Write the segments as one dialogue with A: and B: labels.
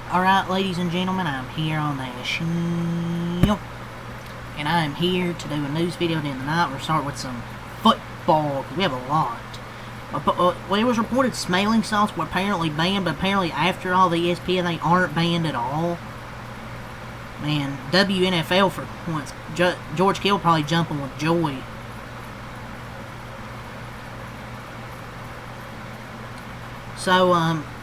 A: Alright, ladies and gentlemen, I'm here on the show, and I am here to do a news video during the night. We'll start with some football, because we have a lot. Well, it was reported smelling salts were apparently banned, but apparently after all the ESPN, they aren't banned at all. Man, WNFL for once. George Kittle probably jumping with joy. So,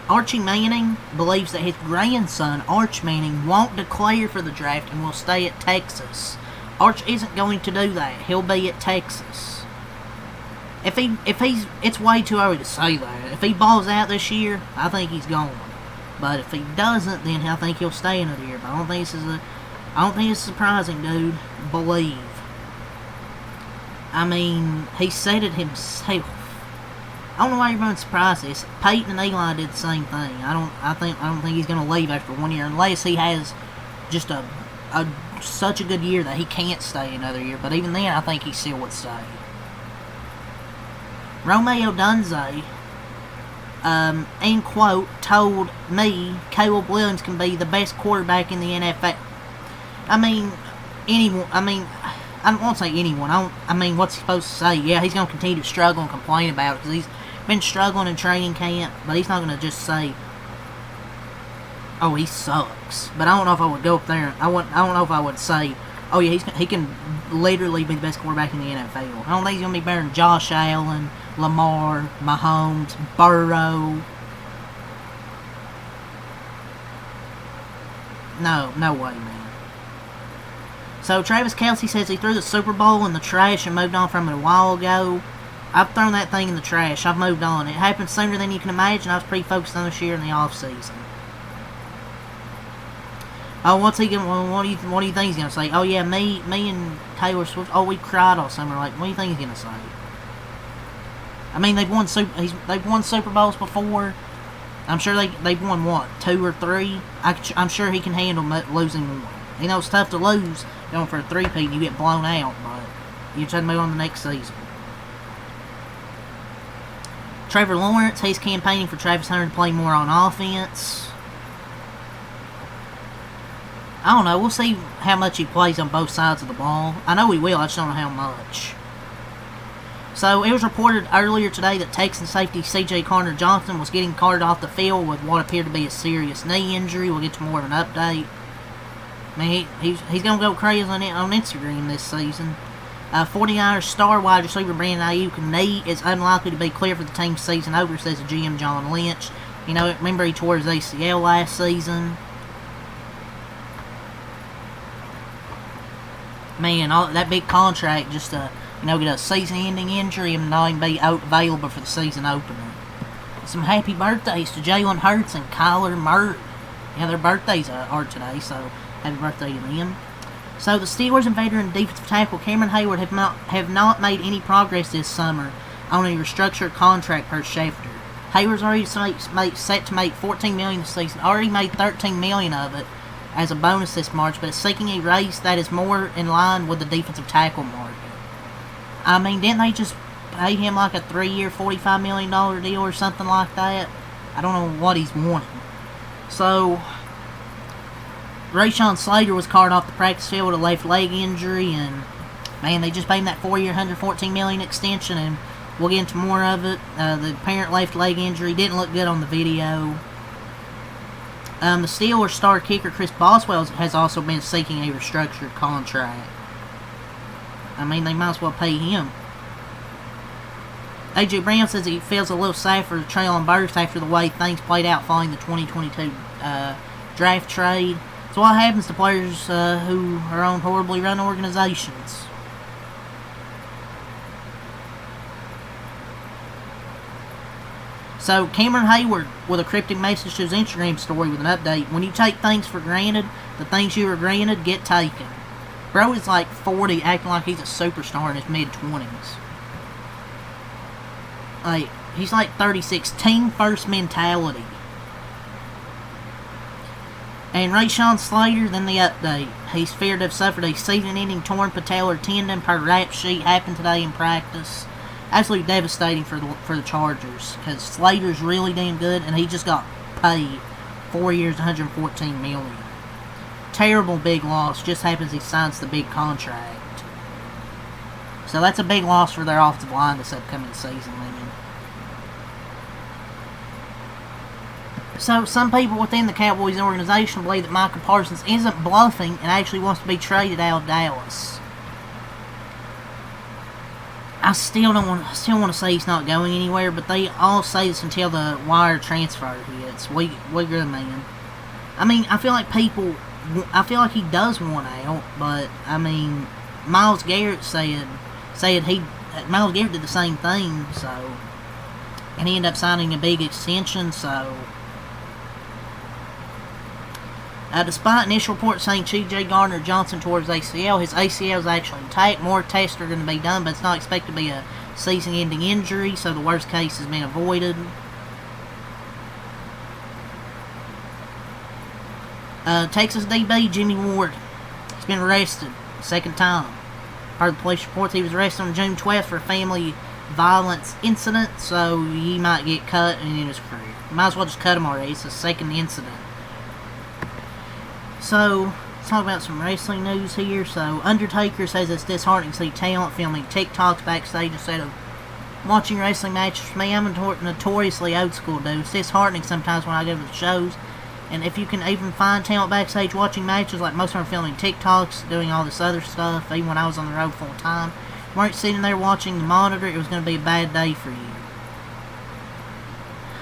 A: Archie Manning believes that his grandson, Arch Manning, won't declare for the draft and will stay at Texas. Arch isn't going to do that. He'll be at Texas. It's way too early to say that. If he balls out this year, I think he's gone. But if he doesn't, then I think he'll stay another year. But I don't think it's surprising, dude. Believe. I mean, he said it himself. I don't know why everyone's surprised this. Peyton and Eli did the same thing. I don't think he's gonna leave after 1 year unless he has just such a good year that he can't stay another year. But even then, I think he still would stay. Romeo Dunze, in quote, told me Caleb Williams can be the best quarterback in the NFL. I mean, anyone. I won't say anyone. What's he supposed to say? Yeah, he's going to continue to struggle and complain about it because he's been struggling in training camp, but he's not going to just say, oh, he sucks. But I don't know if I would go up there. I don't know if I would say, oh, yeah, he can literally be the best quarterback in the NFL. I don't think he's going to be better than Josh Allen, Lamar, Mahomes, Burrow. No way, man. So, Travis Kelce says he threw the Super Bowl in the trash and moved on from it a while ago. I've thrown that thing in the trash. I've moved on. It happened sooner than you can imagine. I was pretty focused on this year in the offseason. Oh, what's he gonna? What do you think he's gonna say? Oh yeah, me and Taylor Swift. Oh, we cried all summer. Like, what do you think he's gonna say? I mean, they've won Super Bowls before. I'm sure they've won what, 2 or 3. I'm sure he can handle losing one. You know, it's tough to lose going for a 3-peat and you get blown out, but you just have to move on to the next season. Trevor Lawrence, he's campaigning for Travis Hunter to play more on offense. I don't know. We'll see how much he plays on both sides of the ball. I know he will. I just don't know how much. So, it was reported earlier today that Texan safety C.J. Gardner-Johnson was getting carted off the field with what appeared to be a serious knee injury. We'll get to more of an update. I mean, he's going to go crazy on Instagram this season. 49ers star wide receiver Brandon Ayuk's knee is unlikely to be clear for the team's season opener, says the GM John Lynch. You know, remember he tore his ACL last season. Man, that big contract just to, get a season-ending injury and not even be available for the season opener. Some happy birthdays to Jalen Hurts and Kyler Murray. Yeah, their birthdays are today, so happy birthday to them. So the Steelers and veteran defensive tackle Cameron Hayward have not made any progress this summer on a restructured contract per Schefter. Hayward's already set to make $14 million this season. Already made $13 million of it as a bonus this March, but is seeking a raise that is more in line with the defensive tackle market. I mean, didn't they just pay him like a 3-year, $45 million deal or something like that? I don't know what he's wanting. So, Rashawn Slater was carted off the practice field with a left leg injury, and man, they just paid him that 4-year, $114 million extension, and we'll get into more of it. The apparent left leg injury didn't look good on the video. The Steelers star kicker Chris Boswell has also been seeking a restructured contract. I mean, they might as well pay him. A.J. Brown says he feels a little sad for Treylon Burks after the way things played out following the 2022 draft trade. So what happens to players who are on horribly run organizations? So, Cameron Hayward with a cryptic message to his Instagram story with an update. When you take things for granted, the things you were granted get taken. Bro is like 40, acting like he's a superstar in his mid-20s. Like, he's like 36. Team first mentality. And Rashawn Slater, then the update. He's feared to have suffered a season-ending torn patellar tendon per rap sheet. Happened today in practice. Absolutely devastating for the Chargers, because Slater's really damn good, and he just got paid 4 years, 114 million. Terrible big loss. Just happens he signs the big contract. So that's a big loss for their offensive line this upcoming season, man. So some people within the Cowboys organization believe that Micah Parsons isn't bluffing and actually wants to be traded out of Dallas. I still want to say he's not going anywhere, but they all say this until the wire transfer hits. We good, man. I mean, I feel like he does want out, but I mean, Myles Garrett Myles Garrett did the same thing, so, and he ended up signing a big extension, so. Despite initial reports saying C.J. Gardner-Johnson towards ACL, his ACL is actually intact. More tests are going to be done, but it's not expected to be a season-ending injury, so the worst case has been avoided. Texas DB Jimmy Ward has been arrested second time. Per the police reports, he was arrested on June 12th for a family violence incident, so he might get cut and in his career. Might as well just cut him already. It's a second incident. So, let's talk about some wrestling news here. So, Undertaker says it's disheartening to see talent filming TikToks backstage instead of watching wrestling matches. For me, I'm a notoriously old school dude. It's disheartening sometimes when I go to the shows. And if you can even find talent backstage watching matches, like most of them are filming TikToks, doing all this other stuff, even when I was on the road full time, you weren't sitting there watching the monitor, it was going to be a bad day for you.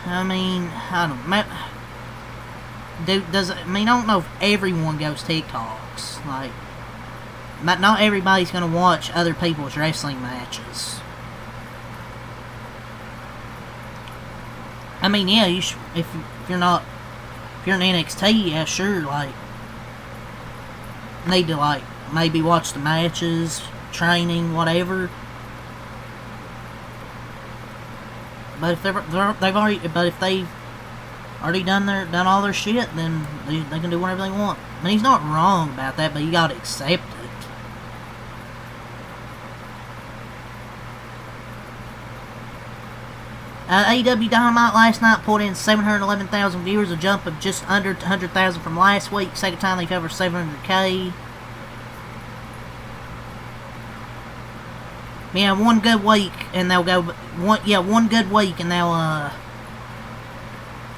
A: I mean, I don't know. I don't know if everyone goes TikToks. Like, but not everybody's going to watch other people's wrestling matches. I mean, yeah, you should, if you're in NXT, yeah, sure, like, need to, like, maybe watch the matches, training, whatever. But if they've already done all their shit, then they can do whatever they want. I mean, he's not wrong about that, but you gotta accept it. AEW Dynamite last night pulled in 711,000 viewers, a jump of just under 100,000 from last week. Second time they covered 700K. Yeah, one good week, and they'll go. One good week, and they'll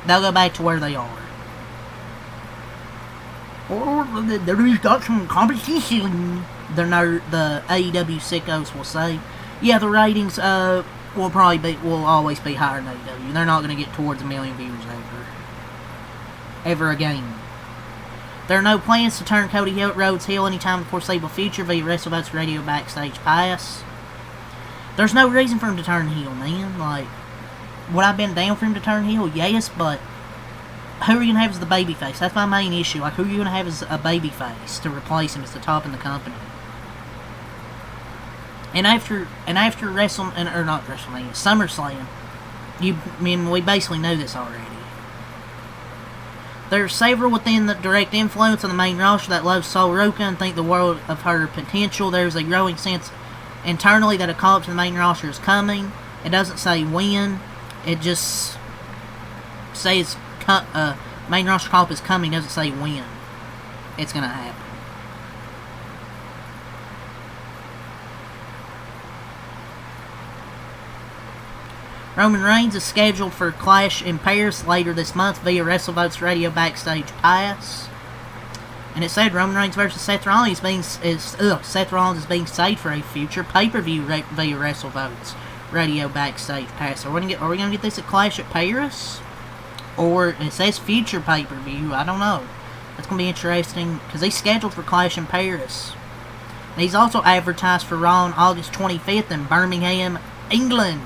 A: go back to where they are. Or they've got some competition. The AEW sickos will say. Yeah, the ratings will always be higher than AEW. They're not going to get towards 1 million viewers ever again. There are no plans to turn Cody Rhodes heel anytime in the foreseeable future via WrestleVotes Radio Backstage Pass. There's no reason for him to turn heel, man. Like, would I have been down for him to turn heel? Yes, but who are you going to have as the babyface? That's my main issue. Like, who are you going to have as a babyface to replace him as the top in the company? And after SummerSlam, we basically know this already. There are several within the direct influence of the main roster that love Sol Ruka and think the world of her potential. There's a growing sense internally that a call up to the main roster is coming. It doesn't say when. It just says main roster call up is coming. It doesn't say when it's going to happen. Roman Reigns is scheduled for Clash in Paris later this month via WrestleVotes Radio Backstage Pass. And it said Roman Reigns versus Seth Rollins Seth Rollins is being saved for a future pay-per-view via WrestleVotes Radio Backstage Pass. Are we gonna get this at Clash at Paris? Or it says future pay-per-view. I don't know. That's gonna be interesting because he's scheduled for Clash in Paris. And he's also advertised for Raw on August 25th in Birmingham, England.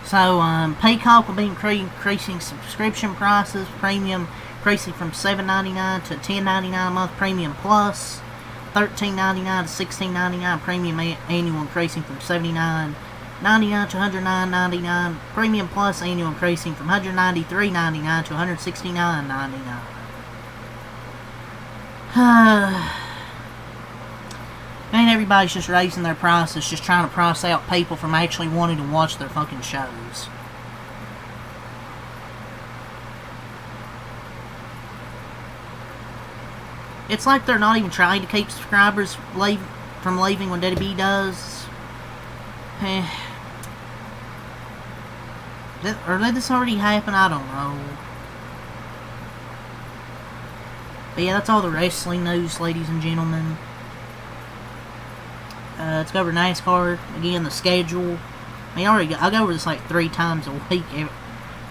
A: So, Peacock will be increasing subscription prices. Premium increasing from $7.99 to $10.99 a month. Premium Plus, $13.99 to $16.99. Premium Annual increasing from $79.99 to $109.99. Premium Plus Annual increasing from $193.99 to $169.99. I mean, everybody's just raising their prices, just trying to price out people from actually wanting to watch their fucking shows. It's like they're not even trying to keep subscribers from leaving when WWE does. Or did this already happen? I don't know. But yeah, that's all the wrestling news, ladies and gentlemen. Let's go over NASCAR. Again, the schedule. I mean, I go over this like 3 times a week when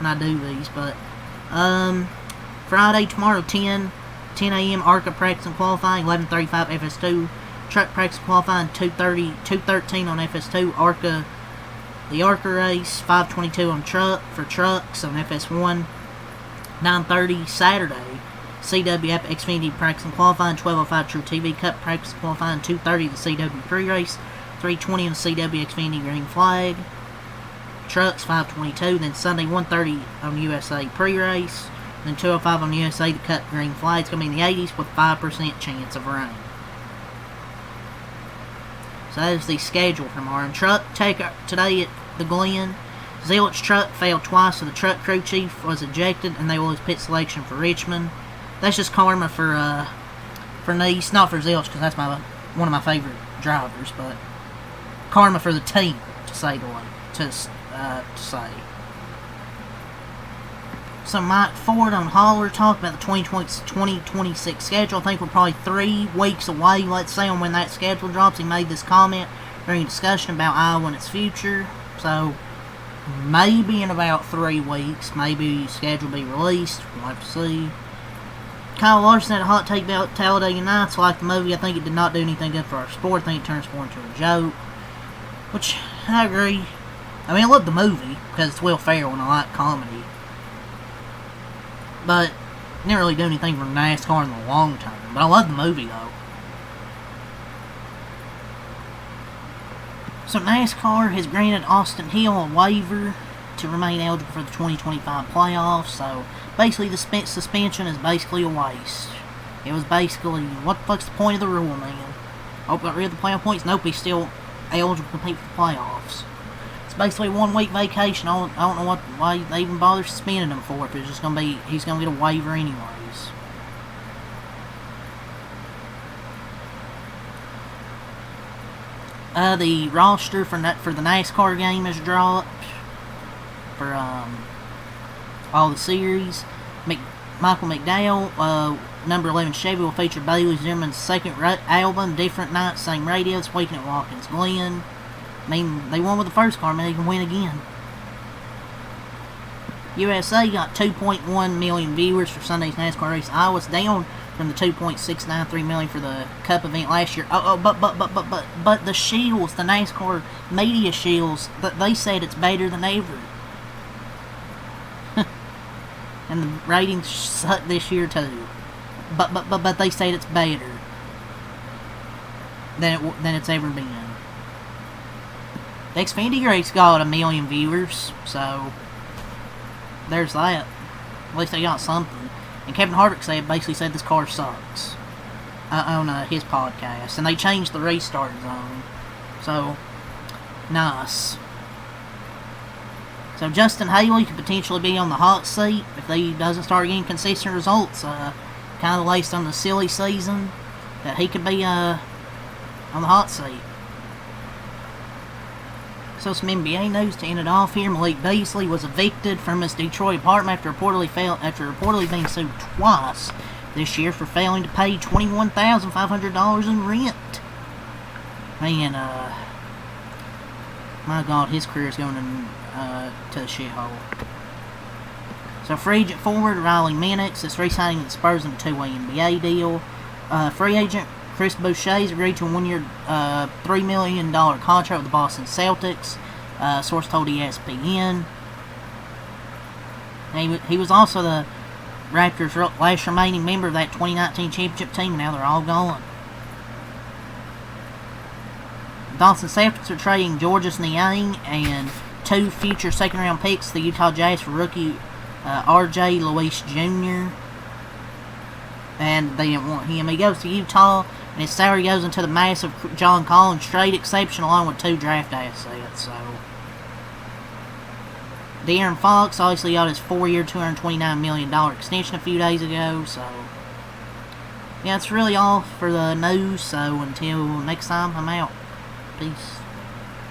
A: I do these. But, Friday, tomorrow, 10 a.m. ARCA practice and qualifying, 11:35 FS2. Truck practice and qualifying, 2:13 on FS2. The ARCA race, 5:22 on for trucks on FS1. 9:30 Saturday. CW Xfinity practice and qualifying, 12:05 True TV Cup practice and qualifying, 2:30 the CW pre-race, 3:20 on the CW Xfinity Green Flag. Trucks, 5:22. Then Sunday, 1:30 on USA pre-race. Then 2:05 on USA the Cup Green Flag. It's going to be in the 80s with 5% chance of rain. So that is the schedule for tomorrow. Truck take today at the Glen. Zealot's truck failed twice, so the truck crew chief was ejected, and they will lose pit selection for Richmond. That's just karma for Nice, not for Zealot's, because that's one of my favorite drivers, but karma for the team, to say the way, to say. So Mike Ford on Holler talked about the 2026 schedule. I think we're probably 3 weeks away, let's say, on when that schedule drops. He made this comment during a discussion about Iowa and its future. So maybe in about 3 weeks, maybe schedule will be released. We'll have to see. Kyle Larson had a hot take about Talladega Nights. Like the movie, I think it did not do anything good for our sport. I think it turns more into a joke. Which, I agree. I mean, I love the movie, because it's Will Ferrell and I like comedy. But, it didn't really do anything for NASCAR in the long term. But I love the movie, though. So, NASCAR has granted Austin Hill a waiver to remain eligible for the 2025 playoffs. So, basically, the suspension is basically a waste. It was basically, what the fuck's the point of the rule, man? Hope got rid of the playoff points. Nope, he's still eligible to compete for the playoffs. It's basically a 1-week vacation. I don't know why they even bother suspending him for it. It's just gonna be, he's gonna get a waiver anyways. The roster for the NASCAR game is dropped for all the series. Michael McDowell, number 11 Chevy, will feature Bailey Zimmerman's second album, Different Nights, Same Radio, this weekend at Watkins Glen. I mean, they won with the first car, man, they can win again. USA got 2.1 million viewers for Sunday's NASCAR race. Iowa's down from the 2.693 million for the Cup event last year. But the shields, the NASCAR media shields, they said it's better than ever. And the ratings suck this year too. But they said it's better than it's ever been. The Xfinity race got 1 million viewers, so there's that. At least they got something. And Kevin Harvick basically said this car sucks on his podcast, and they changed the restart zone. So nice. So Justin Haley could potentially be on the hot seat if he doesn't start getting consistent results. Kind of laced on the silly season, that he could be on the hot seat. So some NBA news to end it off here. Malik Beasley was evicted from his Detroit apartment after reportedly being sued twice this year for failing to pay $21,500 in rent. Man, my God, his career is going to the shithole. So free agent forward Riley Minix is re-signing with the Spurs in a 2-way NBA deal. Free agent Chris Boucher's agreed to a 1-year, $3 million contract with the Boston Celtics. Source told ESPN. He was also the Raptors' last remaining member of that 2019 championship team. Now they're all gone. The Boston Celtics are trading Georges Niang and 2 future second-round picks to the Utah Jazz for rookie R.J. Luis Jr. and they didn't want him. He goes to Utah, and his salary goes into the massive John Collins trade exception along with 2 draft assets. So De'Aaron Fox obviously got his 4-year, $229 million extension a few days ago. So yeah, that's really all for the news. So until next time, I'm out. Peace.